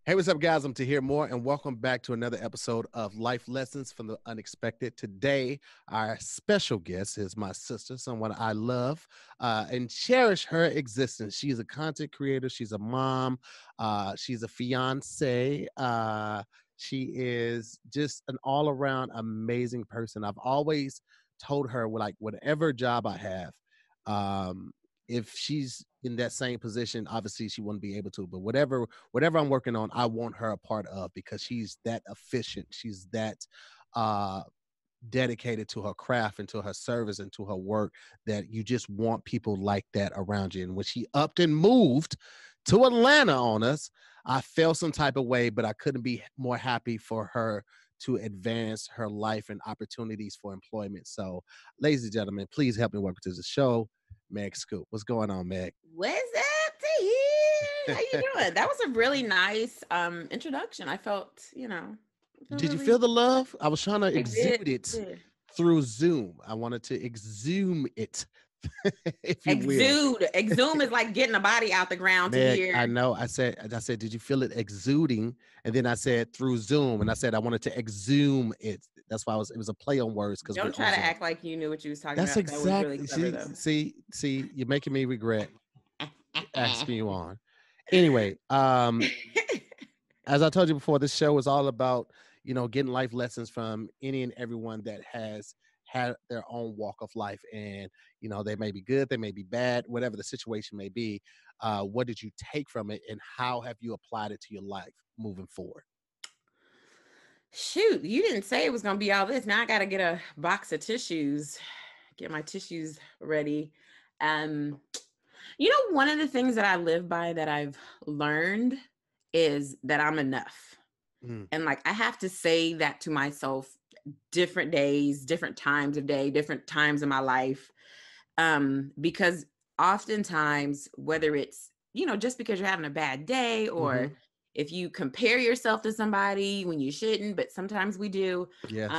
Hey, what's up, guys? I'm to hear more, and welcome back to another episode of Life Lessons from the Unexpected. Today, our special guest is my sister, someone I love and cherish her existence. She's a content creator, she's a mom, she's a fiance. She is just an all around amazing person. I've always told her, like, whatever job I have, um, if she's in that same position, obviously she wouldn't be able to, but whatever I'm working on, I want her a part of because she's that efficient. She's that uh dedicated to her craft and to her service and to her work that you just want people like that around you. And when she upped and moved to Atlanta on us, I felt some type of way, but I couldn't be more happy for her to advance her life and opportunities for employment. So, ladies and gentlemen, please help me welcome to the show, Meg Scoop. What's going on, Meg? What's up to you? How you doing? That was a really nice introduction. I felt, I felt Did you feel really the love? I was trying to I did. exude it did. through Zoom. I wanted to exhume it, if you will. Exude. Exhume is like getting a body out the ground to Meg, hear. I know. I said, did you feel it exuding? And then I said through Zoom, and I said I wanted to exhume it. That's why it was a play on words because we're Don't on try to Zoom. act like you knew what you was talking That's about. That was really exactly. clever See, though. see, see. You're making me regret asking you on. Anyway, as I told you before, this show is all about, getting life lessons from any and everyone that has had their own walk of life. And, they may be good, they may be bad, whatever the situation may be. What did you take from it and how have you applied it to your life moving forward? Shoot, you didn't say it was gonna be all this. Now I gotta get a box of tissues, get my tissues ready. Um, one of the things that I live by that I've learned is that I'm enough. Mm, And like I have to say that to myself different days, different times of day, different times in my life. Because oftentimes, whether it's, just because you're having a bad day or hmm. if you compare yourself to somebody when you shouldn't, but sometimes we do, Yes.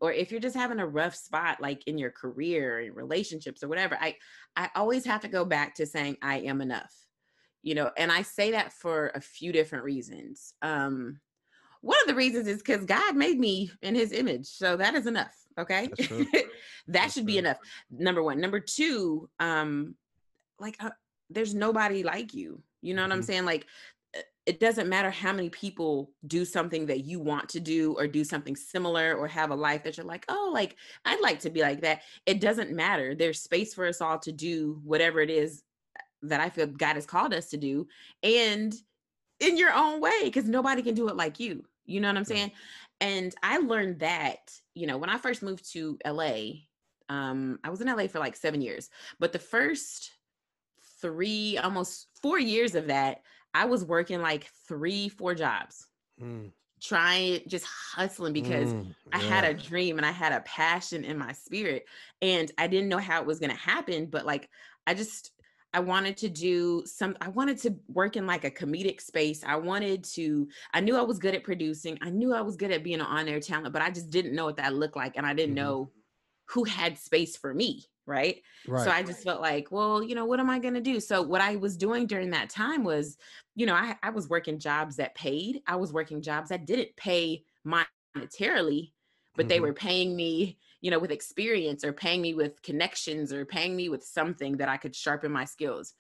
or if you're just having a rough spot, like in your career, in relationships or whatever, I always have to go back to saying I am enough, and I say that for a few different reasons. One of the reasons is because God made me in his image. So that is enough. Okay. That's true. That That's should be true. enough. Number one. Number two, like there's nobody like you. You know what I'm Hmm. saying? Like it doesn't matter how many people do something that you want to do or do something similar or have a life that you're like, oh, like I'd like to be like that. It doesn't matter. There's space for us all to do whatever it is that I feel God has called us to do. And in your own way, because nobody can do it like you. You know what I'm Right. saying? And I learned that, when I first moved to LA, I was in LA for like 7 years, but the first almost 4 years of that, I was working like 3, 4 jobs, Mm, trying, just hustling because I had yeah. a dream and I had a passion in my spirit. And I didn't know how it was going to happen, but like, I just, I wanted to I wanted to work in like a comedic space. I knew I was good at producing. I knew I was good at being an on air talent, but I just didn't know what that looked like. And I didn't Hmm. know who had space for me. Right. So Right. I just felt like, well, what am I going to do? So what I was doing during that time was, I was working jobs that paid. I was working jobs that didn't pay monetarily, but they Hmm. were paying me, with experience or paying me with connections or paying me with something that I could sharpen my skills.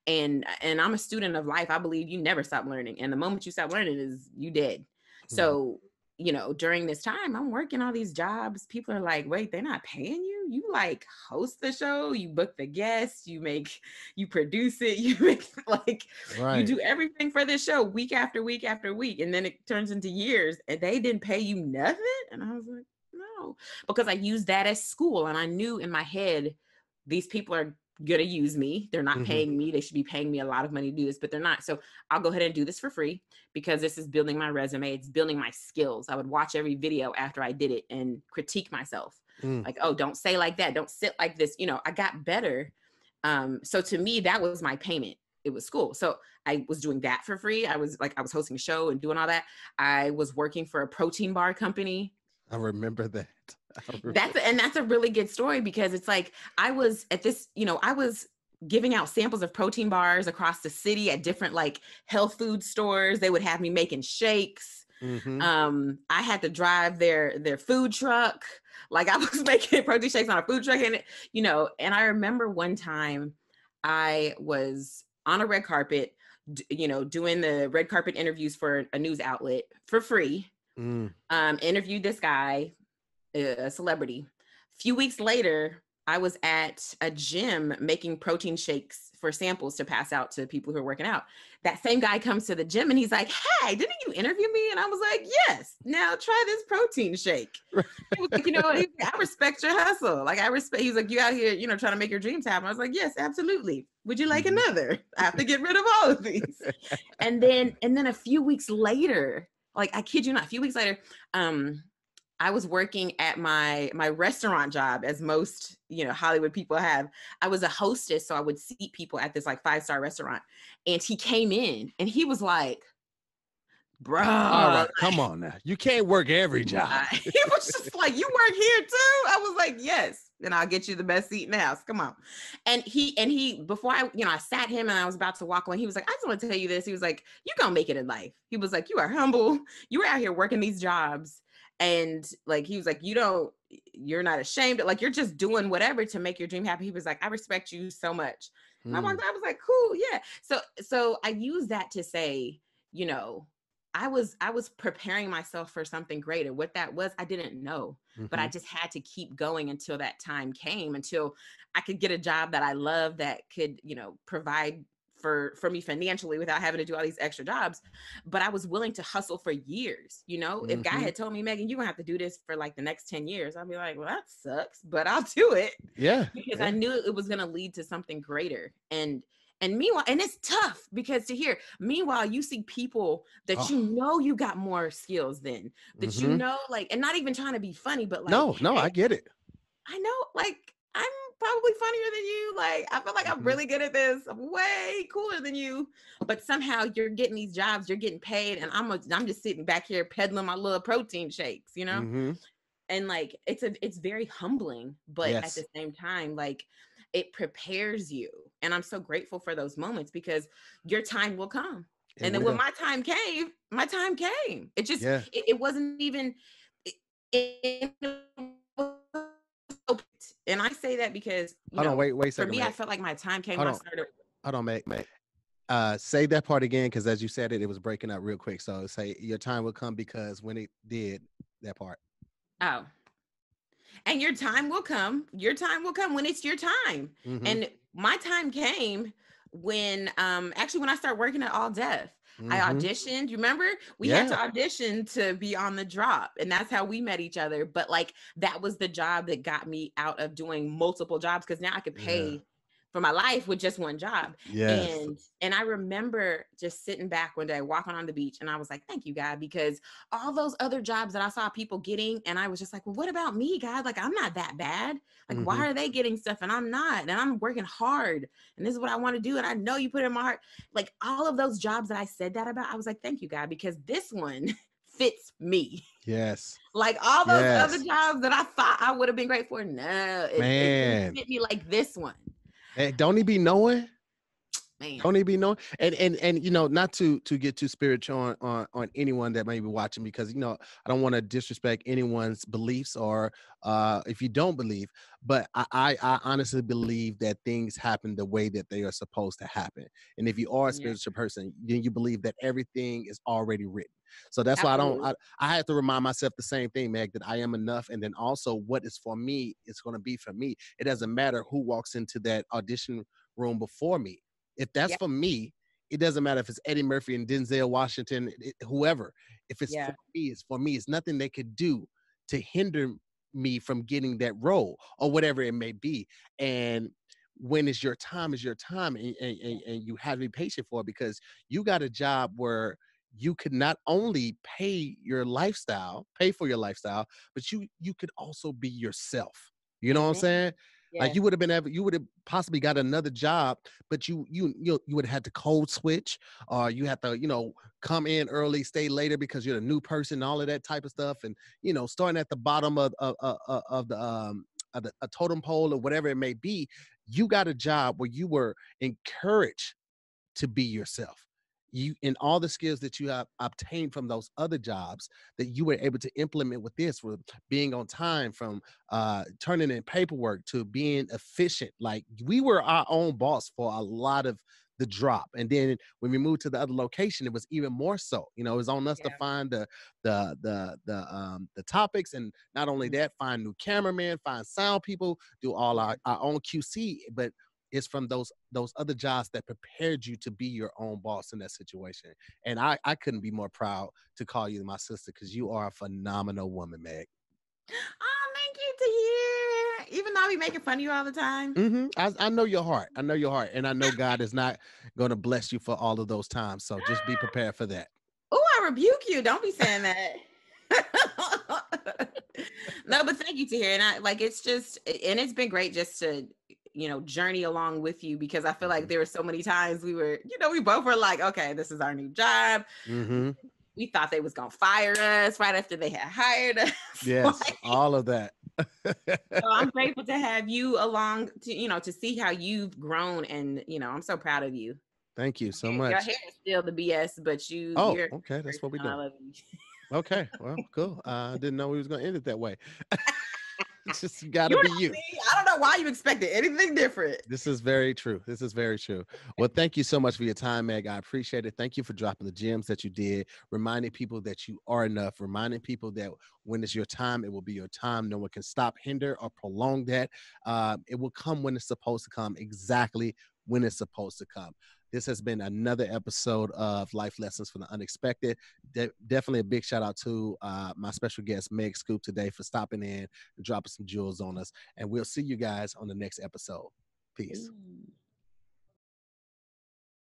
And I'm a student of life. I believe you never stop learning. And the moment you stop learning is you dead. Hmm. So, during this time, I'm working all these jobs. People are like, wait, they're not paying you? You like host the show, you book the guests, you produce it, you make like you Right. do everything for this show week after week after week. And then it turns into years and they didn't pay you nothing. And I was like, no, because I used that as school. And I knew in my head, these people are going to use me. They're not Hmm. paying me. They should be paying me a lot of money to do this, but they're not. So I'll go ahead and do this for free because this is building my resume. It's building my skills. I would watch every video after I did it and critique myself. Mm. Like, oh, don't say like that. Don't sit like this. I got better. So to me, that was my payment. It was school. So I was doing that for free. I was hosting a show and doing all that. I was working for a protein bar company. I remember that. I remember. That's a really good story because it's like I was at this, I was giving out samples of protein bars across the city at different like health food stores. They would have me making shakes. Mm-hmm. I had to drive their food truck. Like I was making protein shakes on a food truck, and and I remember one time I was on a red carpet, doing the red carpet interviews for a news outlet for free. Mm. Interviewed this guy, a celebrity. Few weeks later, I was at a gym making protein shakes for samples to pass out to people who are working out. That same guy comes to the gym and he's like, "Hey, didn't you interview me?" And I was like, "Yes. Now try this protein shake." He was like, "I respect your hustle. Like I respect." He's like, "You out here, trying to make your dreams happen." I was like, "Yes, absolutely. Would you like Mm-hmm. another? I have to get rid of all of these." And then a few weeks later, like I kid you not, a few weeks later, I was working at my restaurant job, as most Hollywood people have. I was a hostess, so I would seat people at this like 5-star restaurant. And he came in and he was like, All "Bruh," right, come on now. You can't work every job. he was just like, "You work here too?" I was like, "Yes, and I'll get you the best seat in the house. Come on." And he before I sat him and I was about to walk away, he was like, "I just want to tell you this." He was like, "You gonna make it in life." He was like, "You are humble. You were out here working these jobs." And like he was like, you're not ashamed, like you're just doing whatever to make your dream happen. He was like, "I respect you so much." And I Mm. was like, "Cool, yeah." So I use that to say, you know, I was preparing myself for something greater. What that was, I didn't know, but I Mm-hmm. just had to keep going until that time came, until I could get a job that I love, that could, provide for me financially without having to do all these extra jobs. But I was willing to hustle for years. If guy Mm-hmm. had told me, "Megan, you're gonna have to do this for like the next 10 years," I'd be like, "Well, that sucks, but I'll do it," Yeah. because I Yeah. knew it was going to lead to something greater. And meanwhile, and it's tough because to hear, meanwhile, you see people that Oh. you got more skills than, that Mm-hmm. like, and not even trying to be funny, but like, No, no, "Hey, I get it. I know, like, I'm probably funnier than you. Like, I feel like I'm Mm-hmm. really good at this. I'm way cooler than you." But somehow you're getting these jobs, you're getting paid, and I'm just sitting back here peddling my little protein shakes. Mm-hmm. And like it's very humbling, but at Yes, the same time, like, it prepares you. And I'm so grateful for those moments, because your time will come. it And then when will. my time came, it just Yeah. it wasn't even it, and I say that because Hold on, wait a for second, me, I Meg. felt like my time came Hold when I on. started. Hold on, Meg. Say that part again, because as you said it, it was breaking up real quick. So say your time will come, because when it did, that part. Oh, and your time will come when it's your time. Mm-hmm. And my time came when actually when I started working at All Deaf. I Mm-hmm. auditioned. You remember, we had Yeah. to audition to be on the drop, and that's how we met each other. But like, that was the job that got me out of doing multiple jobs, because now I could Yeah. pay for my life with just one job. Yes. And I remember just sitting back one day walking on the beach, and I was like, "Thank you, God," because all those other jobs that I saw people getting, and I was just like, "Well, what about me, God? Like, I'm not that bad. Like, Mm-hmm. why are they getting stuff and I'm not? And I'm working hard, and this is what I want to do, and I know you put it in my heart." Like, all of those jobs that I said that about, I was like, "Thank you, God," because this one fits me. Yes. Like, all those other Yes. jobs that I thought I would have been great for, no, it didn't Man. fit me like this one. Hey, don't he be knowing? Man. Don't he be knowing? And not to get too spiritual on anyone that may be watching, because I don't want to disrespect anyone's beliefs, or if you don't believe, but I honestly believe that things happen the way that they are supposed to happen. And if you are a Yeah, spiritual person, then you believe that everything is already written. So that's why absolutely. I have to remind myself the same thing, Meg, that I am enough. And then also, what is for me is going to be for me. It doesn't matter who walks into that audition room before me. If that's Yeah, for me, it doesn't matter if it's Eddie Murphy and Denzel Washington, whoever. If it's for yeah, me, it's for me. It's nothing they could do to hinder me from getting that role, or whatever it may be. And when it's your time, is your time, yeah, and you have to be patient for it, because you got a job where you could not only pay for your lifestyle, but you could also be yourself. You know what I'm amen. saying? Like, Yeah, you would have possibly got another job, but you would have had to code switch, or you have to come in early, stay later because you're a new person, all of that type of stuff, and starting at the bottom of the a totem pole, or whatever it may be. you got a job where you were encouraged to be yourself. You and all the skills that you have obtained from those other jobs that you were able to implement with this, with being on time, from turning in paperwork to being efficient. Like we were our own boss for a lot of the drop, and then when we moved to the other location, it was even more so. You know, it was on us to Yeah. find the topics, and not only Mhm. that, find new cameramen, find sound people, do all Yeah. our own QC, but it's from those other jobs that prepared you to be your own boss in that situation. And I couldn't be more proud to call you my sister because you are a phenomenal woman, Meg. Oh, thank you to hear. Even though I be making fun of you all the time. I know your heart. I know your heart, and I know God is not going to bless you for all of those times. So just be prepared for that. Oh, I rebuke you. Don't be saying that. No, but thank you to hear. And I like it's just and it's been great just to journey along with you because I feel like Hmm. there were so many times we both were like, okay, this is our new job. Hmm. We thought they was gonna fire us right after they had hired us. Yes, Like, all of that. so I'm grateful to have you along to see how you've grown and I'm so proud of you. Thank you so Your much. hair is still the BS, but Oh, you're a okay, that's person what we're and I doing. love you. Okay, well, cool. I didn't know we was going to end it that way. Just got You to know be you. me. I don't know why you expected anything different. This is very true. This is very true. Well, thank you so much for your time, Meg. I appreciate it. Thank you for dropping the gems that you did, reminding people that you are enough, reminding people that when it's your time, it will be your time. No one can stop, hinder, or prolong that. It will come when it's supposed to come, exactly when it's supposed to come. This has been another episode of Life Lessons from the Unexpected. Definitely a big shout out to my special guest, Meg Scoop, today for stopping in and dropping some jewels on us. And we'll see you guys on the next episode. Peace. Ooh.